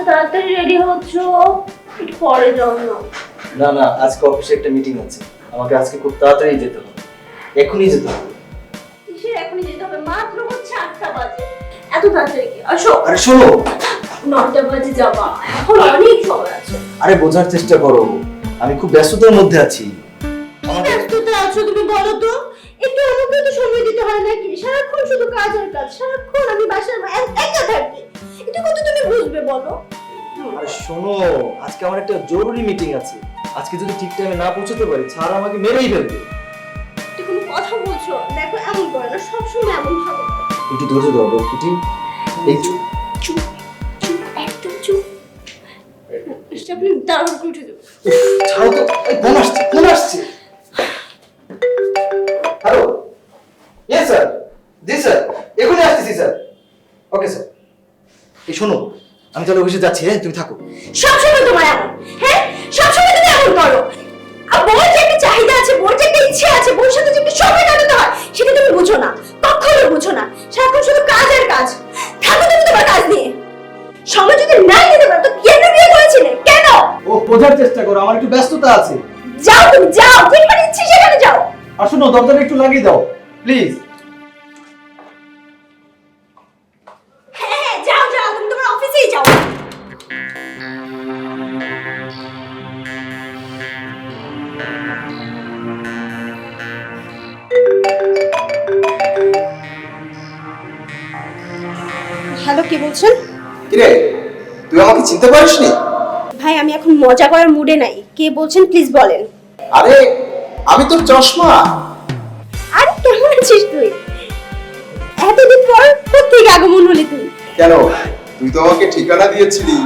তাড়াতাড়ি রেডি হচ্ছ, একটু পরে যাও না। না না, আজকে অফিসে একটা মিটিং আছে, আমাকে আজকে খুব তাড়াতাড়ি যেতে হবে, এখনই যেতে হবে। কিসের এখনই যেতে হবে? মাত্র হচ্ছে 8টা বাজে, এত তাড়াতাড়ি কি? আসো। আরে শোনো, 9টা বাজে যাবা, এখন অনেক সময় আছে। আরে বোঝার চেষ্টা করো, আমি খুব ব্যস্ততার মধ্যে আছি। কি ব্যস্ততা আছো তুমি বলো তো? একটু আমাকে তো সময় দিতে হয় নাকি? সারাক্ষণ শুধু কাজ আর কাজ, সারাক্ষণ আমি বাসার একা থাকি, এটা কত তুমি বুঝবে বলো? আরে শোনো, আজকে আমার একটা জরুরি মিটিং আছে, আজকে যদি ঠিক টাইমে না পৌঁছতে পারি স্যার আমাকে মেরেই ফেলবে। তুই কোনো কথা বলছো? দেখো এমন করে না, সবসময় এমন ভাবে। একটু ধৈর্য ধরো রকিটি, এই চুপ চুপ চুপ, একদম চুপ। আপনি দাঁড়ান করে উঠে যাবেন। ছাড়ো তো, এই ফোন আসছে, ফোন আসছে। হ্যালো, ইয়েস স্যার, জি স্যার, এখনই আসতেছি স্যার। Okay sir. এই শোনো, আমি তাহলে অফিসে যাচ্ছি, হ্যাঁ তুমি থাকো। সবসময় তোমার এমন, হ্যাঁ সবসময় তুমি এমন করো। আর বোর যে একটা চাহিদা আছে, বোর যে একটা ইচ্ছে আছে, বোর সাথে যে একটা সময় কাটাতে হয়, সেটা তুমি বুঝো না, কখনো বুঝো না। সারাক্ষণ শুধু কাজ আর কাজ। থাকো তুমি তোমার কাজ নিয়ে। সময় যদি নাই দিতে পারো তো কেন বিয়ে করেছিলে? কেন? ও বোঝার চেষ্টা করো, আমার একটু ব্যস্ততা আছে। যাও তুমি যাও, যেখানে ইচ্ছে সেখানে যাও। আর শোনো, দরজাটা একটু লাগিয়ে দাও প্লিজ। হ্যাঁ হ্যাঁ যাও যাও, তুমি তোমার অফিসেই যাও। হ্যালো, কে বলছেন? কিরে, তুই আমাকে চিনতে পারিসনি? ভাই আমি এখন মজা করার মুডে নাই, কে বলছেন প্লিজ বলেন। আরে আমি তোর চশমা। আরে কেমন আছিস তুই? এতদিন পর কোত্থেকে আগমন হলি তুই? কেন, তুই তো আমাকে ঠিকানা দিয়েছিলি,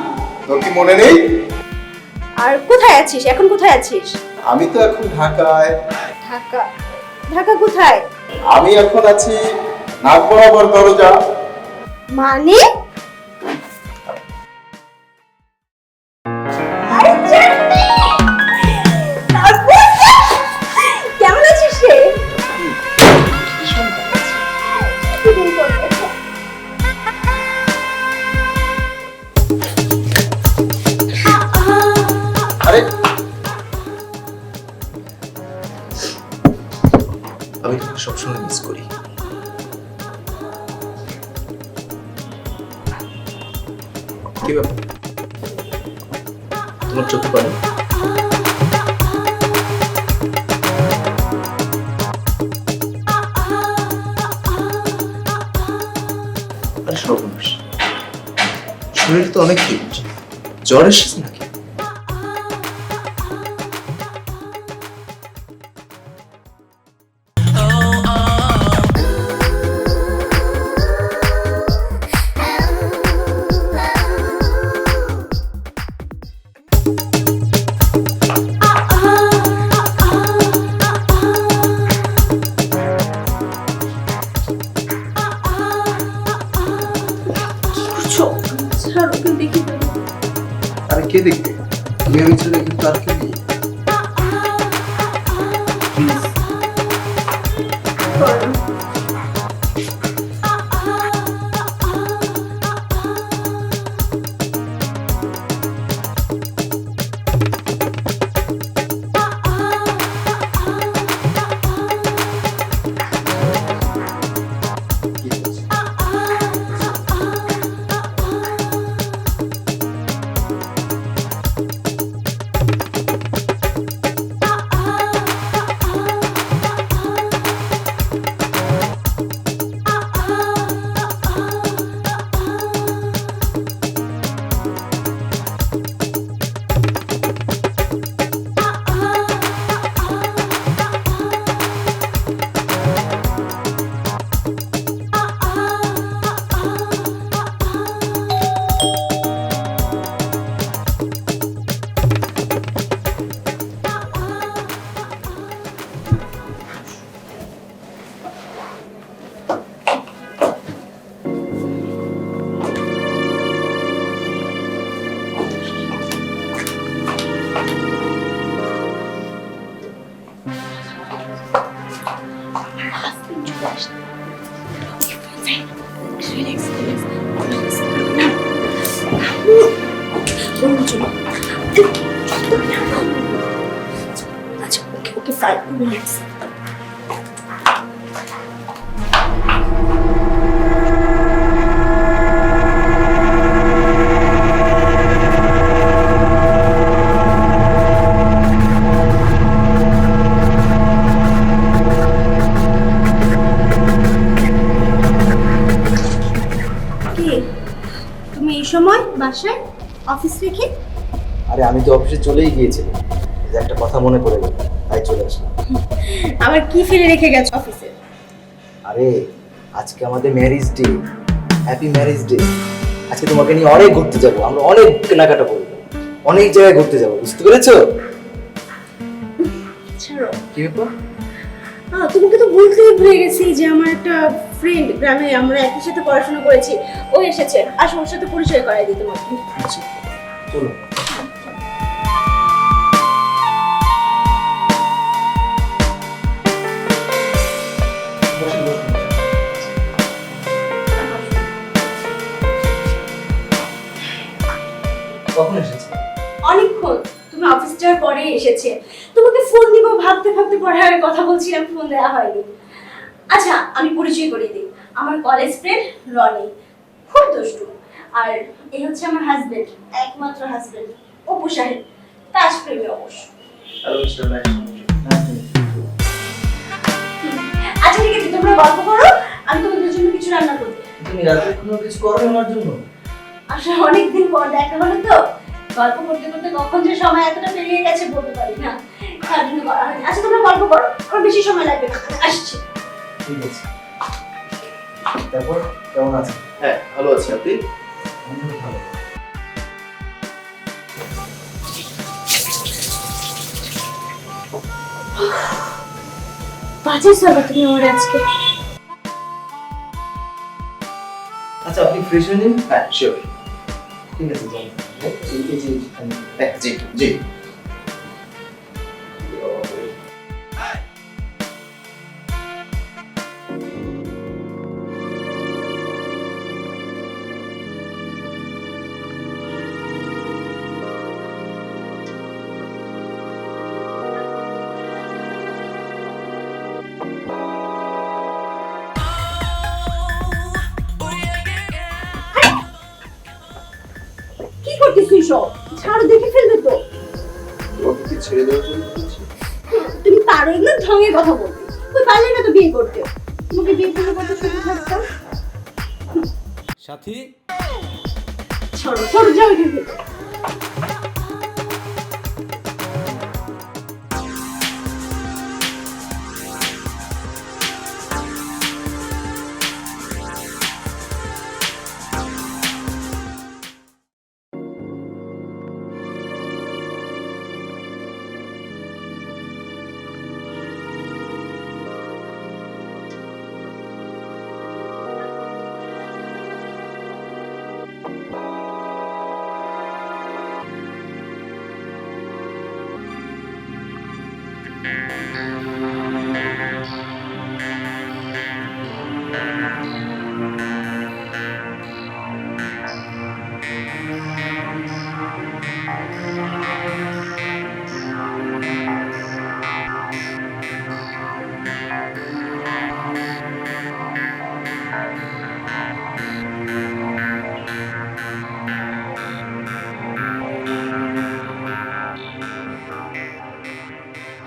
তোর কি মনে নেই? আর কোথায় আছিস এখন? কোথায় আছিস? আমি তো এখন ঢাকায়। ঢাকা? ঢাকা কোথায়? আমি এখন আছি নাক বরাবর দরজা। মানে? আরে জানি! তারপর? কেমন আছিস রে? এতদিন পর দেখা। আরে আমি তোকে সবসময় মিস করি। কি ব্যাপার, তোমার চোখে পানি? আরে সর্বনাশ, শরীর তো অনেক হিট, জ্বর এসেছে নাকি? করছো? ছাড়ো, ওকে দেখি তো। আরে কে দেখবে, তুমি আমি ছেলে কিন্তু আর কে নেই। প্লিজ করো। কি বলছো? Relax, relax. ওর বুঝো না। আচ্ছা ওকে ওকে ফাইভ মিনিটস। কি তুমি এই সময় বাসায় অফিস রেখে? আরে আমি তো অফিসে চলেই গিয়েছিলাম, যে একটা কথা মনে পড়ে গেল, তাই চলে আসলাম। আবার কি ফেলে রেখে গেছো অফিসে? আরে আজকে আমাদের marriage day, happy marriage day. আজকে তোমাকে নিয়ে অনেক ঘুরতে যাবো, আমরা অনেক কেনাকাটা করবো, অনেক জায়গায় ঘুরতে যাবো, বুঝতে পেরেছো? ছাড়ো। কি ব্যাপার? তোমাকে তো বলতেই ভুলে গেছি যে আমার একটা ফ্রেন্ড গ্রামে আমরা একই সাথে পড়াশোনা করেছি, ও এসেছে, আসো ওর সাথে পরিচয় করাই দিই তোমাকে। আচ্ছা চলো। কখন এসেছে? অনেকক্ষণ, তুমি অফিস যাওয়ার পরে এসেছে। তোমাকে ফোন দিব ভাবতে ভাবতে পড়ার কথা বলছিলাম, ফোন দেওয়া হয়নি। আচ্ছা আমি পরিচয় করিয়ে দিই, আমার কলেজ ফ্রেন্ড রনি, খুব দুষ্টু। আর এই হচ্ছে আমার হাজবেন্ড, একমাত্র হাজবেন্ড অপু সাহেব, তাজপ্রেমী অবশ্য। Hello mister man. আচ্ছা ঠিক আছে, তোমরা গল্প করো, আমি তোমাদের জন্য কিছু রান্না করবো। তুমি রাতে কোনো কিছু করো আমার জন্য? আসলে অনেকদিন পর দেখা হলো তো, গল্প করতে করতে কখন যে সময় এতটা পেরিয়ে গেছে বলতে পারি না, তার জন্য করা হয়নি। আচ্ছা তোমরা গল্প করো, আমার বেশি সময় লাগবে না, আমি আসছি। ঠিক আছে। তারপর কেমন আছেন? হ্যাঁ ভালো আছি, আপনি? আমিও ভালো। বাজে সার্ভার তুমি আমার আজকে। আচ্ছা আপনি ফ্রেশ হয়ে নিন। হ্যাঁ শিওর। ঠিক আছে যান। এই যে এখানে। হ্যাঁ জি জি। কি করতেছিস সব? ছাড়ো, দেখে ফেলবে তো। তোমাকে কি ছেড়ে দেওয়ার জন্য বলছি? তুমি পারো না ঢঙের কথা বলতে, ওই পারলে না তো বিয়ে করতে। তোমাকে বিয়ে করলে কত সুখে থাকতাম। সাথী ছাড়ো ছাড়ো, যাও এখান থেকে।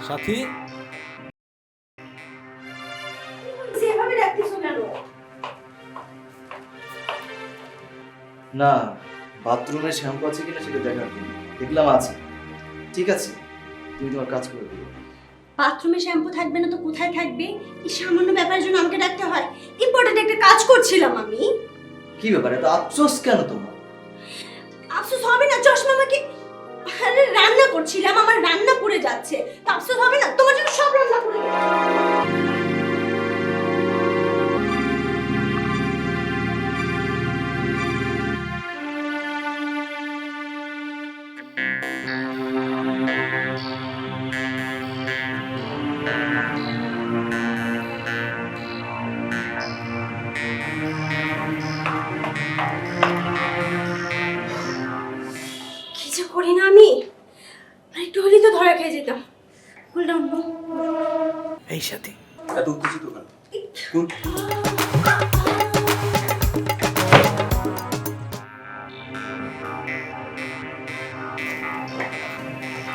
সাথী এভাবে ডাকতেছো কেন? না, বাথরুমে শ্যাম্পু আছে কিনা সেটা দেখার জন্য। দেখলাম আছে। ঠিক আছে, তুমি তোমার কাজ করে দিও। বাথরুমে শ্যাম্পু থাকবে না তো কোথায় থাকবে? এই সামান্য ব্যাপারের জন্য আমাকে ডাকতে হয়? ইম্পর্টেন্ট একটা কাজ করছিলাম আমি। কি ব্যাপার, এত আফসোস কেন তোমার? আফসোস হবে না? চশমা আমাকে, আরে রান্না করছিলাম, আমার রান্না পুড়ে যাচ্ছে, তো আফসোস হবে না? তোমার জন্য সব রান্না পুড়ে গেছে। করি না আমি, আর একটু হলেই তো ধরা খেয়ে যেতাম। Cool down. এই সাথে এত উত্তেজিত কেন?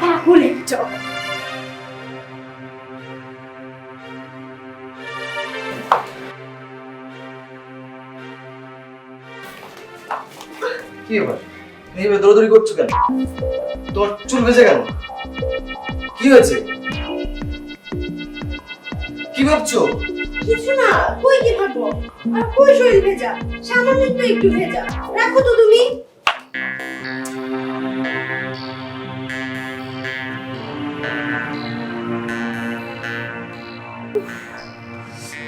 পাগল একটা। কি ব্যাপার এইভাবে দৌড়াদৌড়ি করছো কেন? তোমার চুল ভেজে কেন? কি হয়েছে? কি ভাবছো? কিছু না, কই কি ভাববো? আর কই শরীর ভেজা? সামান্য তো একটু ভেজা। রাখো তো তুমি।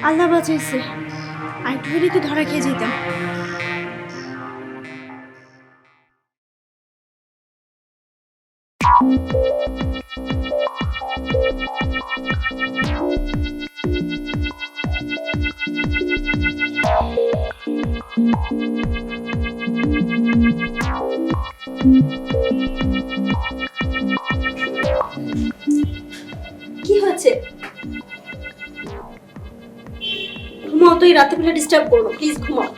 আল্লাহ বাঁচাইছে, আর একটু হলেই তো ধরা খেয়ে যেতাম। কি হয়েছে? ঘুমাও তো, এই রাতে বেলা ডিস্টার্ব করো, প্লিজ ঘুমাও।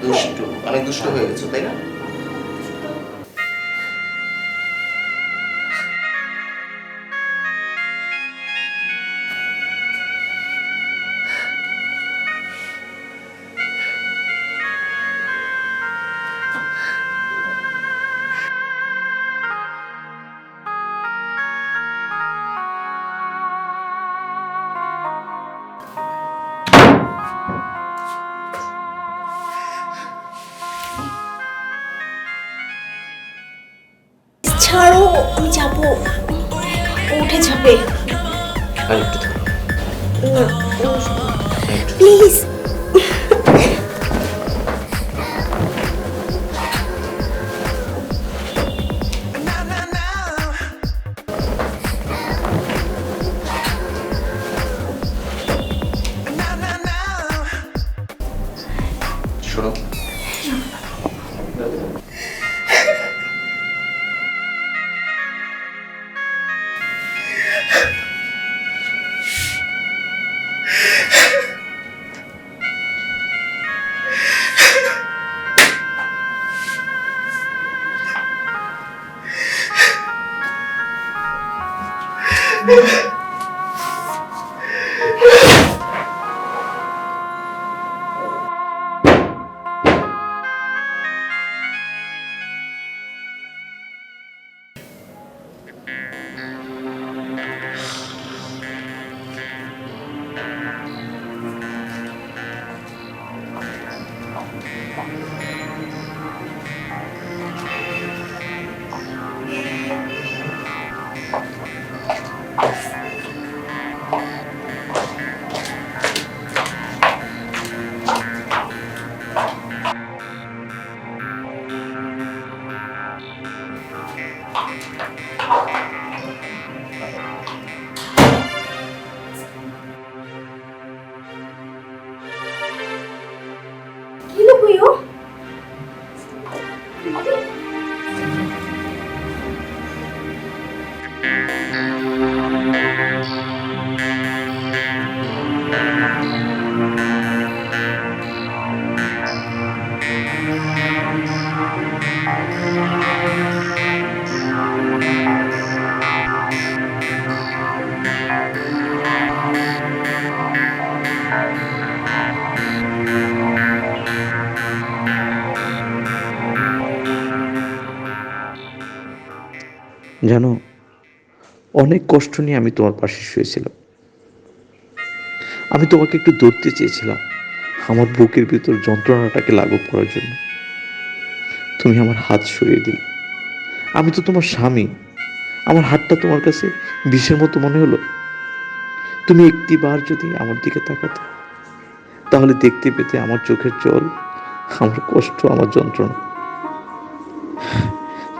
দুষ্টু, অনেক দুষ্ট হয়ে গেছো তাই না? ছাড়ো, আমি যাবো। ও উঠে যাবে। আর একটু ধরো। প্লিজ। শোনো, Hello, Puyo. জানো, অনেক কষ্ট নিয়ে আমি তোমার পাশে শুয়েছিলাম। আমি তোমাকে একটু ধরতে চেয়েছিলাম আমার বুকের ভিতর যন্ত্রণাটাকে লাঘব করার জন্য। তুমি আমার হাত সরিয়ে দিলে। আমি তো তোমার স্বামী, আমার হাতটা তোমার কাছে বিষের মতো মনে হলো। তুমি একটিবার যদি আমার দিকে তাকাতে, তাহলে দেখতে পেতে আমার চোখের জল, আমার কষ্ট, আমার যন্ত্রণা।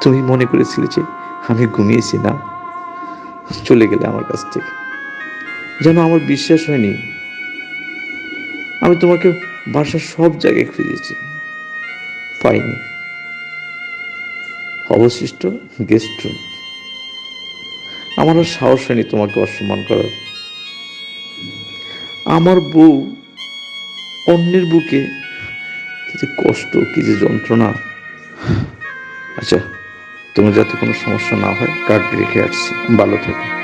তুমি মনে করেছিলে যে আমি ঘুমিয়েছি, না, চলে গেলে আমার কাছ থেকে। যেন আমার বিশ্বাস হয়নি। আমি তোমাকে বাসার সব জায়গায় খুঁজেছি, পাইনি। অবশিষ্ট গেস্ট রুম। আমার আর সাহস হয়নি তোমাকে অসম্মান করার। আমার বউ অন্যের বুকে, কি যে কষ্ট, কি যে যন্ত্রণা। আচ্ছা, তোমার যাতে কোনো সমস্যা না হয় কার্ড রেখে আসছি। ভালো থেকো।